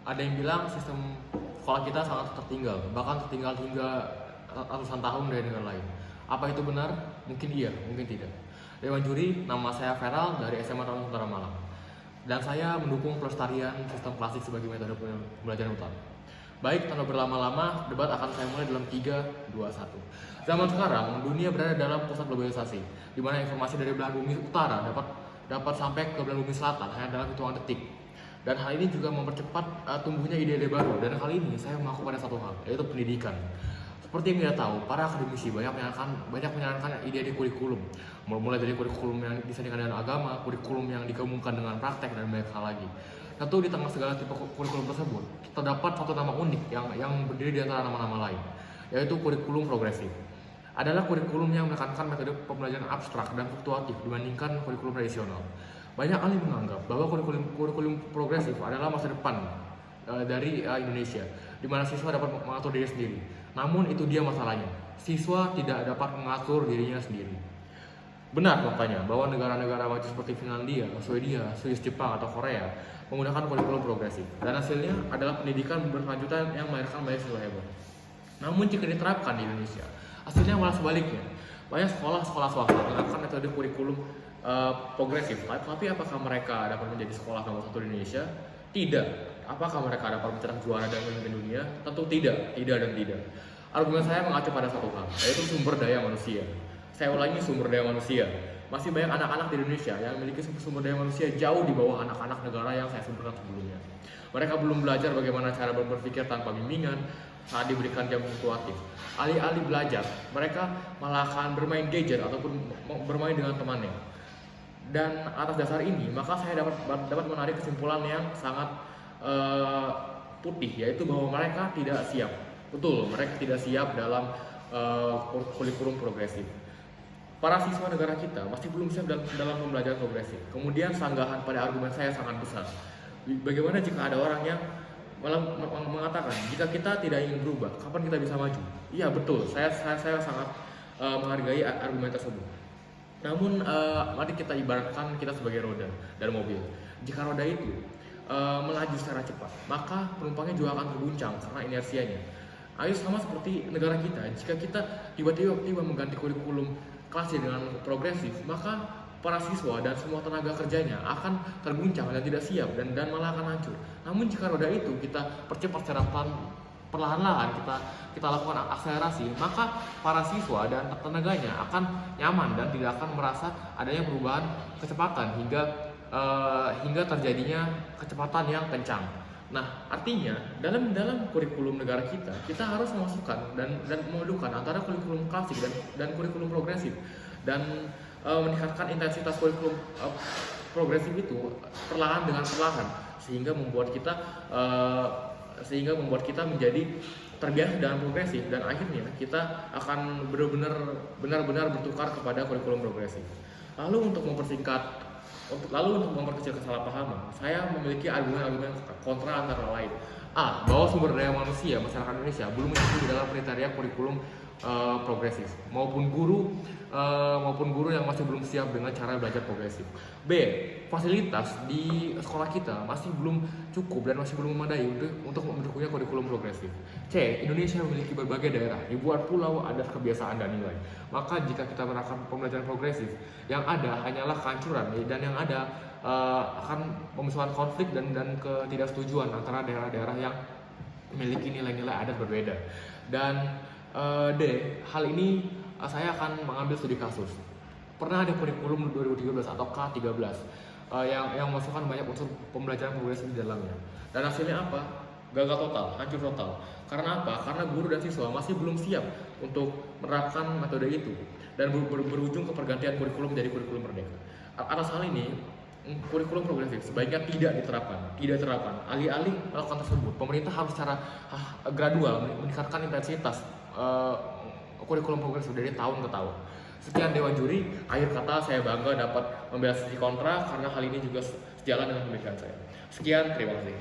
Ada yang bilang sistem sekolah kita sangat tertinggal, bahkan tertinggal hingga ratusan tahun dari negara lain. Apa itu benar? Mungkin iya, mungkin tidak. Dewan Juri, nama saya Feral dari SMA Taruna Utara Malang. Dan saya mendukung pelestarian sistem klasik sebagai metode pembelajaran utama. Baik, tanpa berlama-lama, debat akan saya mulai dalam 3, 2, 1. Zaman sekarang, dunia berada dalam pusat globalisasi, di mana informasi dari belahan bumi utara dapat sampai ke belahan bumi selatan hanya dalam hitungan detik. Dan hal ini juga mempercepat tumbuhnya ide-ide baru. Dan hal ini saya mengaku pada satu hal, yaitu pendidikan. Seperti yang kita tahu, para akademisi banyak menyarankan ide-ide kurikulum, mulai dari kurikulum yang disandingkan dengan agama, kurikulum yang digabungkan dengan praktek, dan banyak hal lagi. Tentu di tengah segala tipe kurikulum tersebut, terdapat satu nama unik yang berdiri di antara nama-nama lain, yaitu kurikulum progresif. Adalah kurikulum yang menekankan metode pembelajaran abstrak dan fluktuatif dibandingkan kurikulum tradisional. Banyak ahli menganggap bahwa kurikulum progresif adalah masa depan dari Indonesia, di mana siswa dapat mengatur diri sendiri. Namun itu dia masalahnya, siswa tidak dapat mengatur dirinya sendiri. Benar faktanya bahwa negara-negara maju seperti Finlandia, Swedia, Swiss, Jepang, atau Korea menggunakan kurikulum progresif, dan hasilnya adalah pendidikan berkelanjutan yang melahirkan banyak siswa hebat. Namun jika diterapkan di Indonesia, hasilnya malah sebaliknya. Banyak sekolah-sekolah swasta menerapkan metode kurikulum progresif, tapi apakah mereka dapat menjadi sekolah nomor 1 di Indonesia? Tidak. Apakah mereka dapat mencetak juara dan memimpin dunia? Tentu tidak dan tidak. Argumen saya mengacu pada satu hal, yaitu sumber daya manusia. Saya ulangi, sumber daya manusia. Masih banyak anak-anak di Indonesia yang memiliki sumber daya manusia jauh di bawah anak-anak negara yang saya sebutkan sebelumnya. Mereka belum belajar bagaimana cara berpikir tanpa bimbingan saat diberikan jam fluktuatif. Alih-alih belajar, mereka malah akan bermain gadget ataupun bermain dengan temannya. Dan atas dasar ini, maka saya dapat menarik kesimpulan yang sangat putih, yaitu bahwa mereka tidak siap. Betul, mereka tidak siap dalam kurikulum progresif. Para siswa negara kita masih belum siap dalam pembelajaran progresif. Kemudian sanggahan pada argumen saya sangat besar. Bagaimana jika ada orang yang malah mengatakan, jika kita tidak ingin berubah, kapan kita bisa maju? Iya betul, saya sangat menghargai argumen tersebut. Namun mari kita ibaratkan kita sebagai roda dan mobil. Jika roda itu melaju secara cepat, maka penumpangnya juga akan terguncang karena inersianya. Ayo sama seperti negara kita, jika kita tiba-tiba mengganti kurikulum klasik dengan progresif, maka para siswa dan semua tenaga kerjanya akan terguncang dan tidak siap dan malah akan hancur. Namun jika roda itu kita percepat secara perlahan-lahan, kita lakukan akselerasi, maka para siswa dan tenaganya akan nyaman dan tidak akan merasa adanya perubahan kecepatan hingga terjadinya kecepatan yang kencang. Nah, artinya dalam kurikulum negara kita harus memasukkan dan memadukan antara kurikulum klasik dan kurikulum progresif, dan meningkatkan intensitas kurikulum progresif itu perlahan dengan perlahan sehingga membuat kita menjadi terbiasa dengan progresif, dan akhirnya kita akan benar-benar bertukar kepada kurikulum progresif. Lalu untuk memperkecil kesalahpahaman, saya memiliki argumen kontra antara lain. Bahwa sumber daya manusia masyarakat Indonesia belum masuk dalam kriteria kurikulum progresif, maupun guru yang masih belum siap dengan cara belajar progresif. B, fasilitas di sekolah kita masih belum cukup dan masih belum memadai untuk mendukungnya kurikulum progresif. C, Indonesia memiliki berbagai daerah, ribuan pulau, adat, kebiasaan, dan nilai. Maka jika kita menerapkan pembelajaran progresif, yang ada hanyalah kehancuran, dan yang ada akan memunculkan konflik dan ketidaksetujuan antara daerah-daerah yang memiliki nilai-nilai adat berbeda. Dan D, hal ini saya akan mengambil studi kasus. Pernah ada kurikulum 2013 atau K13 yang memasukkan banyak unsur pembelajaran progresif di dalamnya. Dan hasilnya apa? Gagal total, hancur total. Karena apa? Karena guru dan siswa masih belum siap untuk menerapkan metode itu, dan berujung ke pergantian kurikulum menjadi kurikulum merdeka. Atas hal ini, kurikulum progresif sebaiknya tidak diterapkan. Alih-alih melakukan tersebut, pemerintah harus secara gradual meningkatkan intensitas kurikulum progresif dari tahun ke tahun. Sekian Dewan Juri, akhir kata saya bangga dapat membela sisi kontra karena hal ini juga sejalan dengan pemikiran saya. Sekian, terima kasih.